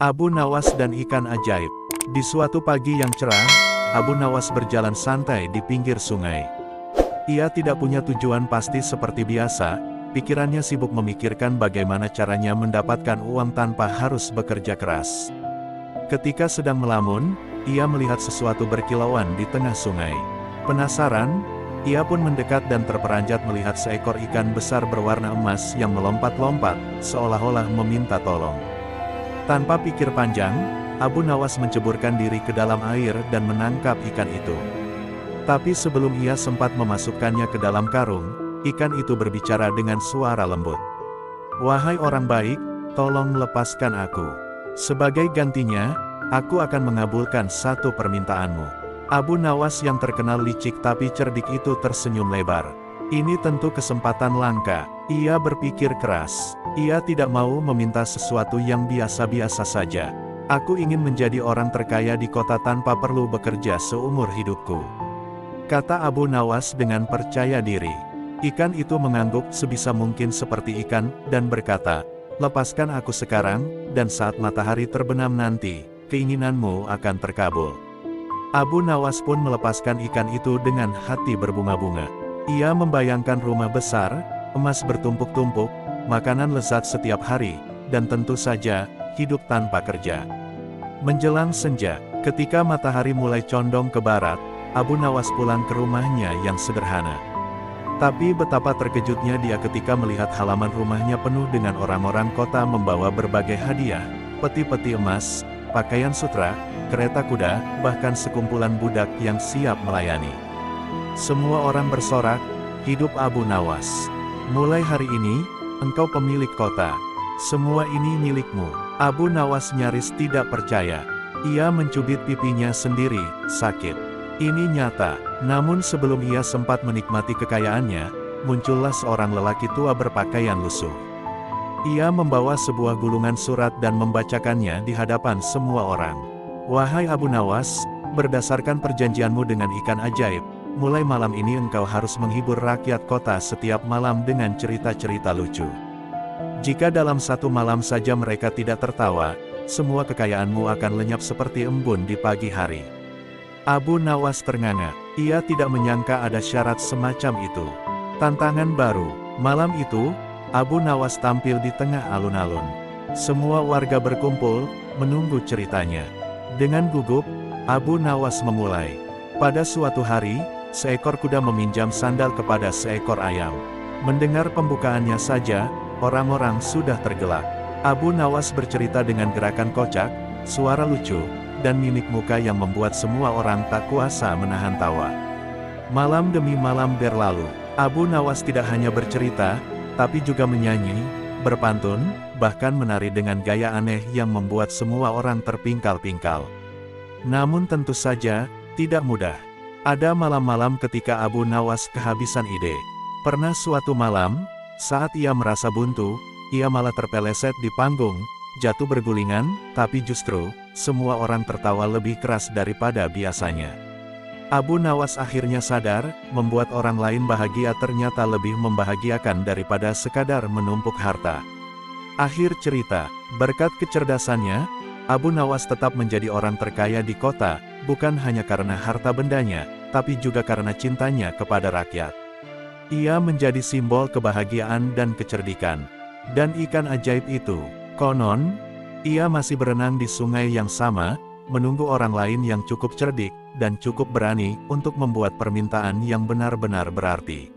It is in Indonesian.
Abu Nawas dan ikan ajaib. Di suatu pagi yang cerah, Abu Nawas berjalan santai di pinggir sungai. Ia tidak punya tujuan pasti seperti biasa, pikirannya sibuk memikirkan bagaimana caranya mendapatkan uang tanpa harus bekerja keras. Ketika sedang melamun, ia melihat sesuatu berkilauan di tengah sungai. Penasaran, ia pun mendekat dan terperanjat melihat seekor ikan besar berwarna emas yang melompat-lompat, seolah-olah meminta tolong. Tanpa pikir panjang, Abu Nawas menceburkan diri ke dalam air dan menangkap ikan itu. Tapi sebelum ia sempat memasukkannya ke dalam karung, ikan itu berbicara dengan suara lembut. "Wahai orang baik, tolong lepaskan aku. Sebagai gantinya, aku akan mengabulkan satu permintaanmu." Abu Nawas yang terkenal licik tapi cerdik itu tersenyum lebar. Ini tentu kesempatan langka, ia berpikir keras. Ia tidak mau meminta sesuatu yang biasa-biasa saja. "Aku ingin menjadi orang terkaya di kota tanpa perlu bekerja seumur hidupku," kata Abu Nawas dengan percaya diri. Ikan itu mengangguk sebisa mungkin seperti ikan, dan berkata, "Lepaskan aku sekarang, dan saat matahari terbenam nanti, keinginanmu akan terkabul." Abu Nawas pun melepaskan ikan itu dengan hati berbunga-bunga. Ia membayangkan rumah besar, emas bertumpuk-tumpuk, makanan lezat setiap hari, dan tentu saja, hidup tanpa kerja. Menjelang senja, ketika matahari mulai condong ke barat, Abu Nawas pulang ke rumahnya yang sederhana. Tapi betapa terkejutnya dia ketika melihat halaman rumahnya penuh dengan orang-orang kota membawa berbagai hadiah, peti-peti emas, pakaian sutra, kereta kuda, bahkan sekumpulan budak yang siap melayani. Semua orang bersorak, "Hidup Abu Nawas. Mulai hari ini, engkau pemilik kota. Semua ini milikmu." Abu Nawas nyaris tidak percaya. Ia mencubit pipinya sendiri, sakit. Ini nyata. Namun sebelum ia sempat menikmati kekayaannya, muncullah seorang lelaki tua berpakaian lusuh. Ia membawa sebuah gulungan surat dan membacakannya di hadapan semua orang. "Wahai Abu Nawas, berdasarkan perjanjianmu dengan ikan ajaib, mulai malam ini engkau harus menghibur rakyat kota setiap malam dengan cerita-cerita lucu. Jika dalam satu malam saja mereka tidak tertawa, semua kekayaanmu akan lenyap seperti embun di pagi hari." Abu Nawas ternganga. Ia tidak menyangka ada syarat semacam itu. Tantangan baru. Malam itu, Abu Nawas tampil di tengah alun-alun. Semua warga berkumpul, menunggu ceritanya. Dengan gugup, Abu Nawas memulai. Pada suatu hari, seekor kuda meminjam sandal kepada seekor ayam. Mendengar pembukaannya saja, orang-orang sudah tergelak. Abu Nawas bercerita dengan gerakan kocak, suara lucu, dan mimik muka yang membuat semua orang tak kuasa menahan tawa. Malam demi malam berlalu. Abu Nawas tidak hanya bercerita, tapi juga menyanyi, berpantun, bahkan menari dengan gaya aneh yang membuat semua orang terpingkal-pingkal. Namun tentu saja, tidak mudah. Ada malam-malam ketika Abu Nawas kehabisan ide. Pernah suatu malam, saat ia merasa buntu, ia malah terpeleset di panggung, jatuh bergulingan, tapi justru, semua orang tertawa lebih keras daripada biasanya. Abu Nawas akhirnya sadar, membuat orang lain bahagia ternyata lebih membahagiakan daripada sekadar menumpuk harta. Akhir cerita, berkat kecerdasannya, Abu Nawas tetap menjadi orang terkaya di kota, bukan hanya karena harta bendanya, tapi juga karena cintanya kepada rakyat. Ia menjadi simbol kebahagiaan dan kecerdikan. Dan ikan ajaib itu, konon, ia masih berenang di sungai yang sama, menunggu orang lain yang cukup cerdik, dan cukup berani, untuk membuat permintaan yang benar-benar berarti.